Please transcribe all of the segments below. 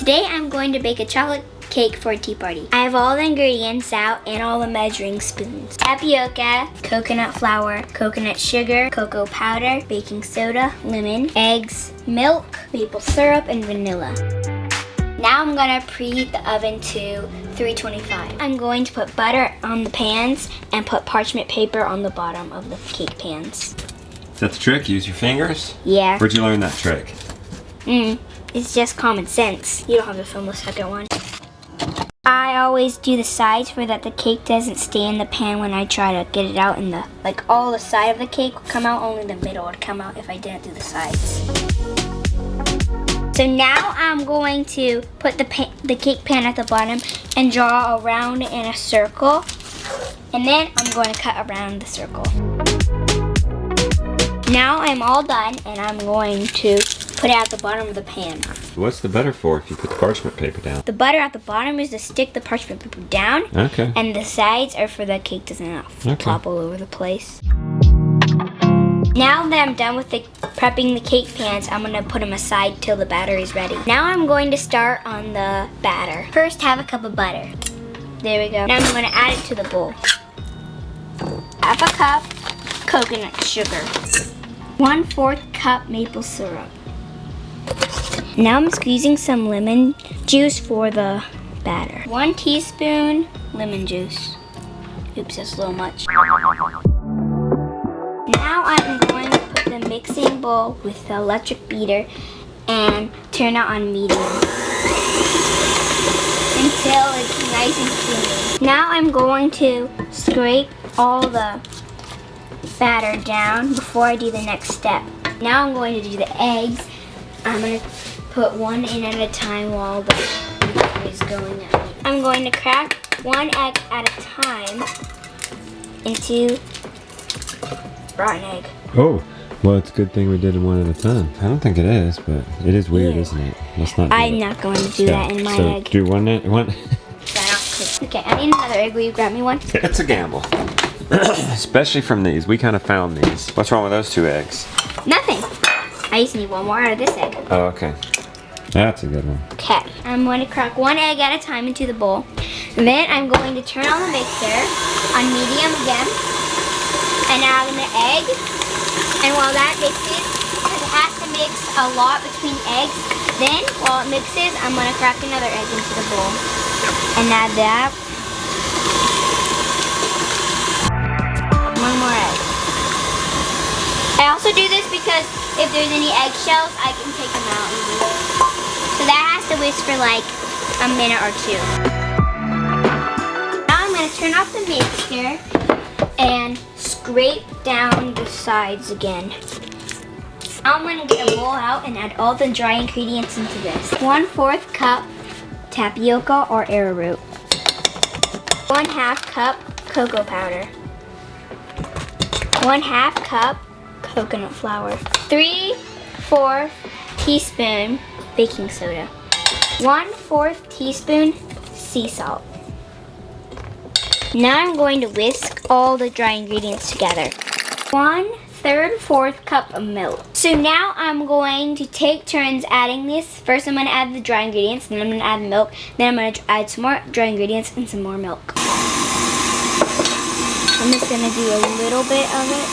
Today I'm going to bake a chocolate cake for a tea party. I have all the ingredients out and all the measuring spoons. Tapioca, coconut flour, coconut sugar, cocoa powder, baking soda, lemon, eggs, milk, maple syrup, and vanilla. Now I'm gonna preheat the oven to 325. I'm going to put butter on the pans and put parchment paper on the bottom of the cake pans. Is that the trick? Use your fingers? Yeah. Where'd you learn that trick? It's just common sense. You don't have to film the second one. I always do the sides for that the cake doesn't stay in the pan when I try to get it out in the, like all the side of the cake would come out, only the middle would come out if I didn't do the sides. So now I'm going to put the cake pan at the bottom and draw around in a circle. And then I'm going to cut around the circle. Now I'm all done and I'm going to put it at the bottom of the pan. What's the butter for if you put the parchment paper down? The butter at the bottom is to stick the parchment paper down. Okay. And the sides are for the cake doesn't flop all over the place. Now that I'm done with prepping the cake pans, I'm gonna put them aside till the batter is ready. Now I'm going to start on the batter. First, have a cup of butter. There we go. Now I'm gonna add it to the bowl. Half a cup coconut sugar. 1/4 cup maple syrup. Now I'm squeezing some lemon juice for the batter. 1 teaspoon lemon juice. Oops, that's a little much. Now I'm going to put the mixing bowl with the electric beater and turn it on medium until it's nice and smooth. Now I'm going to scrape all the batter down before I do the next step. Now I'm going to do the eggs. I'm going to put one in at a time while the beater is going out. I'm going to crack 1 egg at a time into rotten egg. Oh, well, it's a good thing we did it one at a time. I don't think it is, but it is weird, isn't it? Let's not do I'm it. not going to do that in my so egg. Do one. Okay, I need another egg. Will you grab me one? It's a gamble. Especially from these. We kind of found these. What's wrong with those 2 eggs? Nothing. I just need one more out of this egg. Oh, okay. That's a good one. Okay, I'm going to crack 1 egg at a time into the bowl. Then I'm going to turn on the mixer on medium again and add in the egg. And while that mixes, because it has to mix a lot between eggs, then while it mixes, I'm going to crack another egg into the bowl and add that. 1 more egg. I also do this because if there's any eggshells, I can take them out easily. So that has to whisk for like a minute or 2. Now I'm going to turn off the mixer and scrape down the sides again. Now I'm going to get a bowl out and add all the dry ingredients into this. 1/4 cup tapioca or arrowroot. 1/2 cup cocoa powder. 1/2 cup coconut flour. 3/4 teaspoon baking soda. 1/4 teaspoon sea salt. Now I'm going to whisk all the dry ingredients together. 1/3/4 cup of milk. So now I'm going to take turns adding this. First I'm going to add the dry ingredients, then I'm going to add milk, then I'm going to add some more dry ingredients and some more milk. I'm just going to do a little bit of it.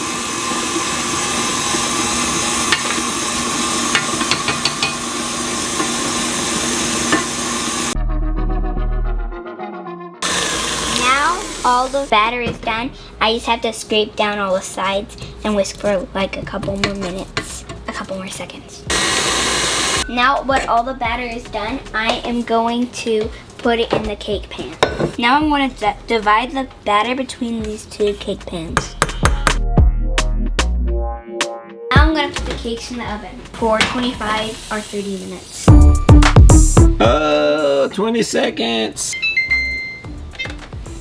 All the batter is done. I just have to scrape down all the sides and whisk for like a couple more minutes, a couple more seconds. Now when all the batter is done, I am going to put it in the cake pan. Now I'm going to divide the batter between these 2 cake pans. Now I'm going to put the cakes in the oven for 25 or 30 minutes. 20 seconds.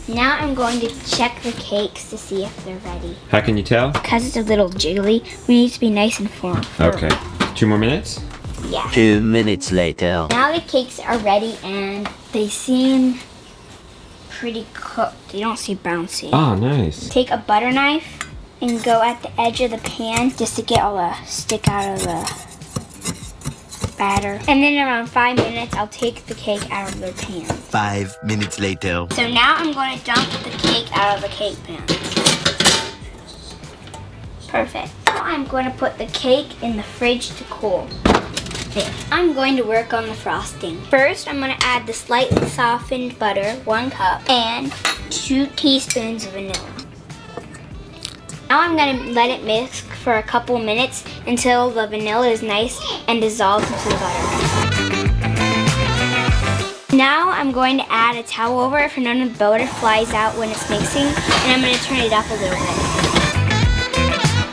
Now I'm going to check the cakes to see if they're ready. How can you tell? Because it's a little jiggly, we need to be nice and firm. Okay. 2 more minutes? Yeah. 2 minutes later. Now the cakes are ready and they seem pretty cooked. They don't seem bouncy. Oh, nice. Take a butter knife and go at the edge of the pan just to get all the stick out of the batter. And then around 5 minutes, I'll take the cake out of the pan. 5 minutes later. So now I'm going to dump the cake out of the cake pan. Perfect. Now I'm going to put the cake in the fridge to cool. There. I'm going to work on the frosting. First, I'm going to add the slightly softened butter, 1 cup, and 2 teaspoons of vanilla. Now I'm going to let it mix for a couple minutes until the vanilla is nice and dissolves into the butter. Now I'm going to add a towel over it for none of the butter flies out when it's mixing, and I'm going to turn it up a little bit.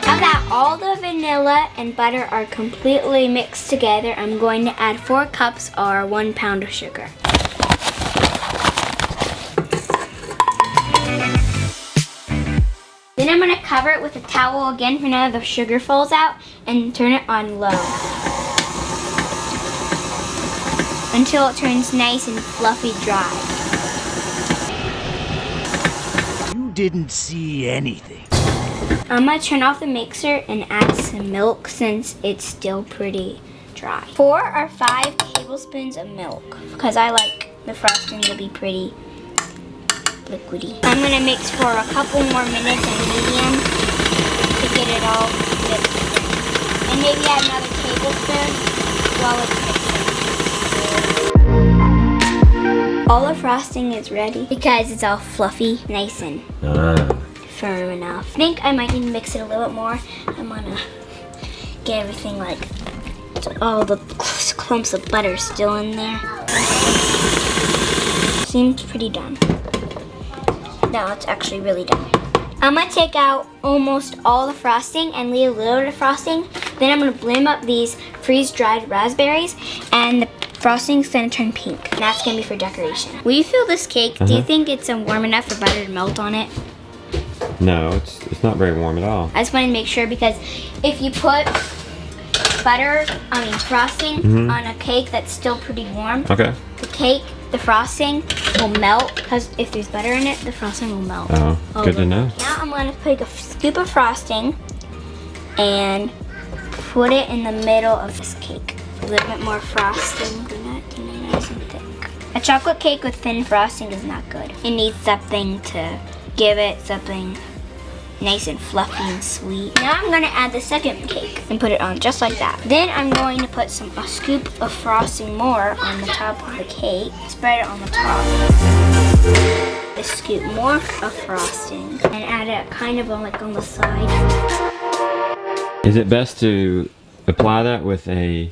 Now that all the vanilla and butter are completely mixed together, I'm going to add 4 cups or 1 pound of sugar. Then I'm going to cover it with a towel again for none of the sugar falls out and turn it on low until it turns nice and fluffy dry. You didn't see anything. I'm going to turn off the mixer and add some milk since it's still pretty dry. 4 or 5 tablespoons of milk because I like the frosting to be pretty liquidy. I'm going to mix for a couple more minutes on medium to get it all mixed. And maybe add another tablespoon while it's mixing. All the frosting is ready because it's all fluffy, nice and firm enough. I think I might need to mix it a little bit more. I'm going to get everything like all the clumps of butter still in there. Seems pretty done. Now it's actually really done. I'm going to take out almost all the frosting and leave a little bit of frosting. Then I'm going to blend up these freeze-dried raspberries and the frosting's going to turn pink. And that's going to be for decoration. Will you feel this cake? Do you think it's warm enough for butter to melt on it? No, it's not very warm at all. I just wanted to make sure because if you put frosting on a cake that's still pretty warm, the frosting will melt because if there's butter in it, the frosting will melt. Oh, good to know. Now I'm going to take a scoop of frosting and put it in the middle of this cake. A little bit more frosting than that, nice and thick. A chocolate cake with thin frosting is not good. It needs something to give it something nice and fluffy and sweet. Now I'm going to add the second cake and put it on just like that. Then I'm going to put a scoop of frosting more on the top of the cake. Spread it on the top. A scoop more of frosting and add it kind of on the side. Is it best to apply that with a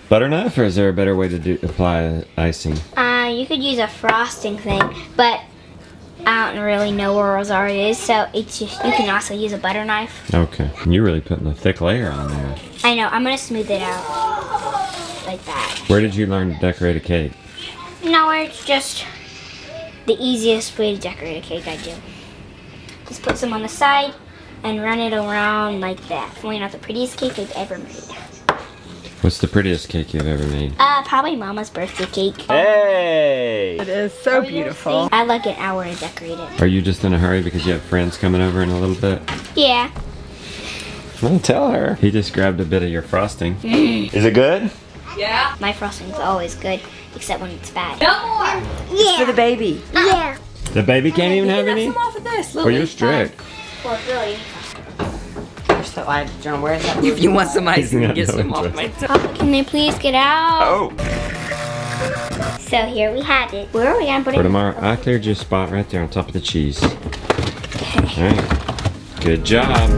butter knife, or is there a better way to apply icing? You could use a frosting thing, but I don't really know where Rosario is, so it's just, you can also use a butter knife. Okay, you're really putting a thick layer on there. I know, I'm gonna smooth it out like that. Where did you learn to decorate a cake? No, it's just the easiest way to decorate a cake I do. Just put some on the side and run it around like that. Probably not the prettiest cake I've ever made. What's the prettiest cake you've ever made? Probably Mama's birthday cake. Hey! It is so beautiful. I like an hour to decorate it. Are you just in a hurry because you have friends coming over in a little bit? Yeah. Well, tell her. He just grabbed a bit of your frosting. Is it good? Yeah. My frosting's always good, except when it's bad. No more. It's for the baby. Yeah. The baby can't even have any? Some off of this. Oh, you're strict. Well, really. So I don't know where is that. If you want some icing, got get no some off interest. my tongue. Papa, can they please get out? Oh! So here we have it. Where are we gonna put For it? tomorrow, I cleared your spot right there on top of the cheese. Alright. Good job.